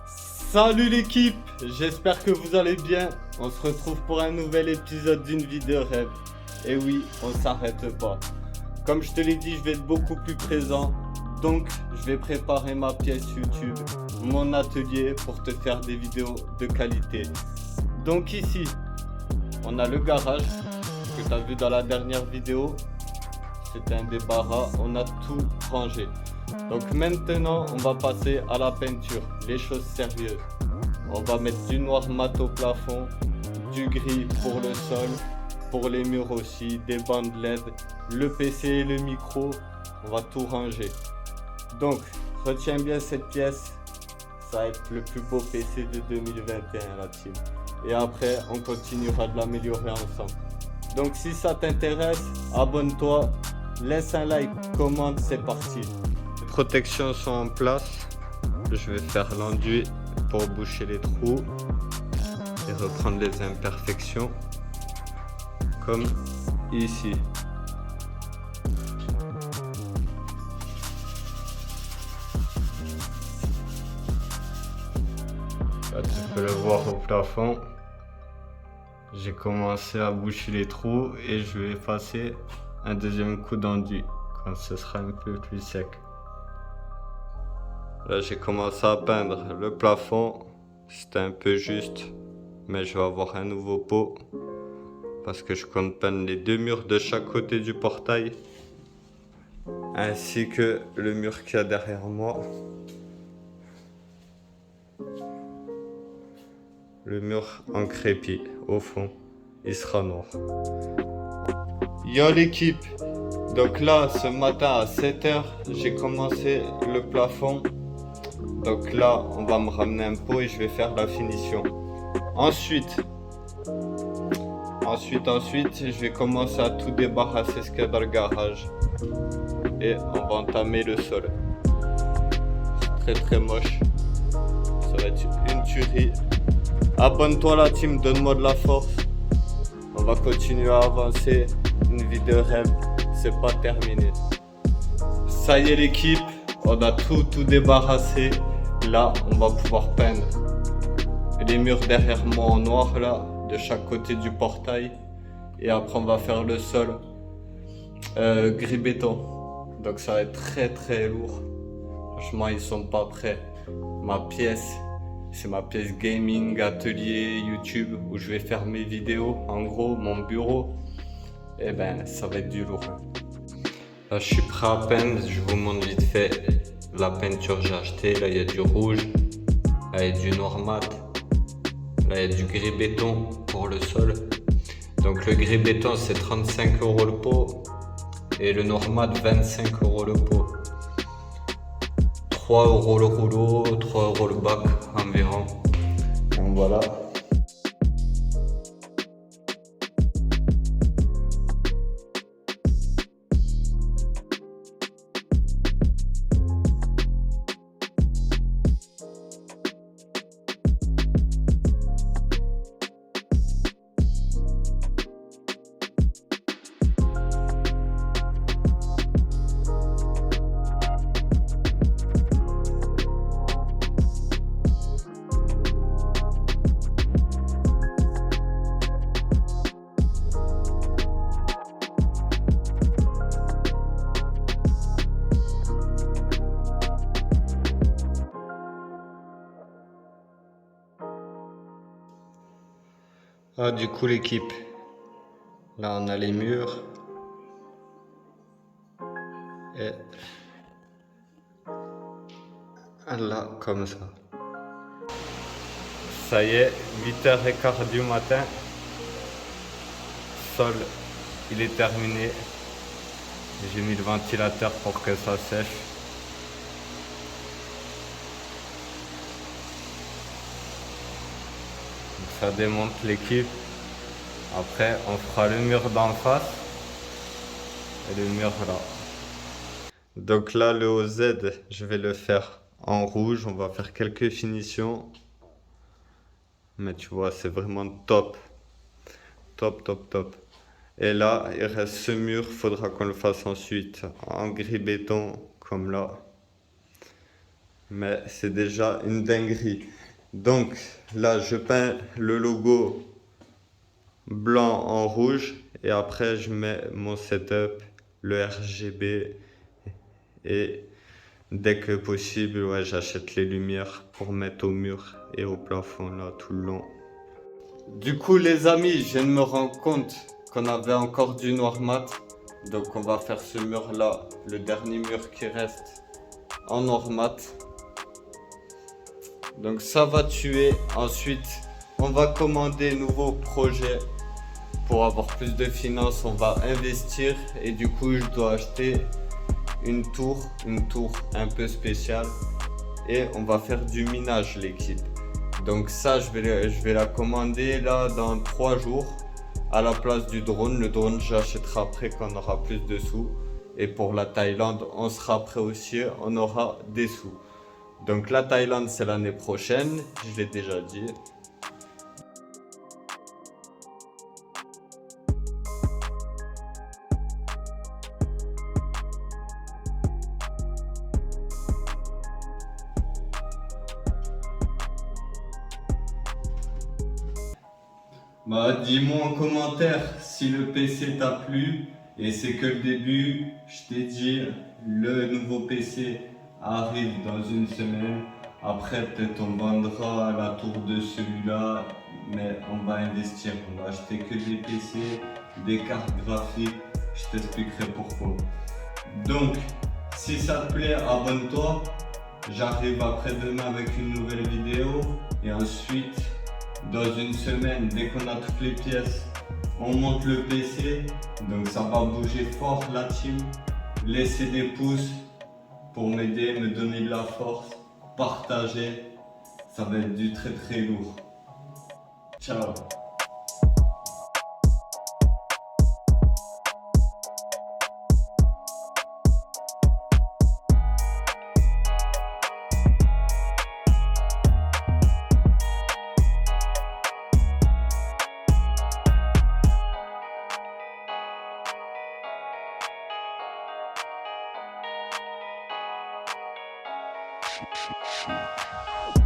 Salut l'équipe, j'espère que vous allez bien. On se retrouve pour un nouvel épisode d'une vie de rêve. Et oui, on s'arrête pas. Comme je te l'ai dit, je vais être beaucoup plus présent. Donc, je vais préparer ma pièce YouTube, mon atelier pour te faire des vidéos de qualité. Donc ici, on a le garage que tu as vu dans la dernière vidéo. C'était un débarras, on a tout rangé. Donc maintenant, on va passer à la peinture, les choses sérieuses. On va mettre du noir mat au plafond, du gris pour le sol, pour les murs aussi, des bandes LED, le PC et le micro, on va tout ranger. Donc, retiens bien cette pièce, ça va être le plus beau PC de 2021 la team. Et après, on continuera de l'améliorer ensemble. Donc si ça t'intéresse, abonne-toi, laisse un like, commente, c'est parti. Les protections sont en place. Je vais faire l'enduit pour boucher les trous et reprendre les imperfections comme ici. Là, tu peux le voir au plafond. J'ai commencé à boucher les trous et je vais passer un deuxième coup d'enduit quand ce sera un peu plus sec. Là, j'ai commencé à peindre le plafond. C'était un peu juste, mais je vais avoir un nouveau pot parce que je compte peindre les deux murs de chaque côté du portail ainsi que le mur qu'il y a derrière moi. Le mur en crépi au fond, il sera noir. Yo l'équipe, donc là ce matin à 7h j'ai commencé le plafond. Donc là on va me ramener un pot et je vais faire la finition. Ensuite je vais commencer à tout débarrasser ce qu'il y a dans le garage. Et on va entamer le sol. C'est très moche. Ça va être une tuerie. Abonne-toi la team, donne-moi de la force. On va continuer à avancer. Une vie de rêve, c'est pas terminé. Ça y est l'équipe, on a tout débarrassé. Là, on va pouvoir peindre les murs derrière moi en noir là, de chaque côté du portail. Et après, on va faire le sol gris béton. Donc ça va être très lourd. Franchement, ils sont pas prêts. Ma pièce, c'est ma pièce gaming, atelier, YouTube, où je vais faire mes vidéos. En gros, mon bureau. Et ben, ça va être du lourd. Là, je suis prêt à peindre. Je vous montre vite fait la peinture que j'ai acheté. Là, il y a du rouge. Là, il y a du noir mat. Là, il y a du gris béton pour le sol. Donc, le gris béton, c'est 35 € le pot. Et le noir mat, 25 € le pot. 3 € le rouleau, 3 € le bac environ. Donc voilà. Ah, du coup l'équipe, là on a les murs et là comme ça. Ça y est, 8h15 du matin, sol il est terminé. J'ai mis le ventilateur pour que ça sèche. Ça démonte l'équipe. Après on fera le mur d'en face et le mur là. Donc là le OZ je vais le faire en rouge. On va faire quelques finitions. Mais tu vois c'est vraiment top. Top. Et là il reste ce mur. Faudra qu'on le fasse ensuite en gris béton comme là. mais c'est déjà une dinguerie. Donc là, je peins le logo blanc en rouge et après je mets mon setup, le RGB et dès que possible, ouais, j'achète les lumières pour mettre au mur et au plafond là tout le long. Du coup les amis, je viens de me rendre compte qu'on avait encore du noir mat. Donc on va faire ce mur là, le dernier mur qui reste en noir mat. Donc ça va tuer. Ensuite, on va commander nouveaux projets. Pour avoir plus de finances, on va investir. Et du coup, je dois acheter une tour un peu spéciale. Et on va faire du minage l'équipe. Donc ça, je vais la commander là dans 3 jours. À la place du drone. Le drone, j'achèterai après quand on aura plus de sous. Et pour la Thaïlande, on sera prêt aussi. On aura des sous. Donc la Thaïlande, c'est l'année prochaine, je l'ai déjà dit. Bah dis-moi en commentaire si le PC t'a plu. Et c'est que le début, je t'ai dit, le nouveau PC arrive dans une semaine. Après peut-être on vendra la tour de celui-là, mais on va investir, on va acheter que des PC, des cartes graphiques, je t'expliquerai pourquoi. Donc, si ça te plaît, abonne-toi. J'arrive après-demain avec une nouvelle vidéo. Et ensuite, dans une semaine, dès qu'on a toutes les pièces, on monte le PC. Donc ça va bouger fort la team. Laissez des pouces pour m'aider, me donner de la force. Partager. Ça va être du très très lourd. Ciao. Shoot.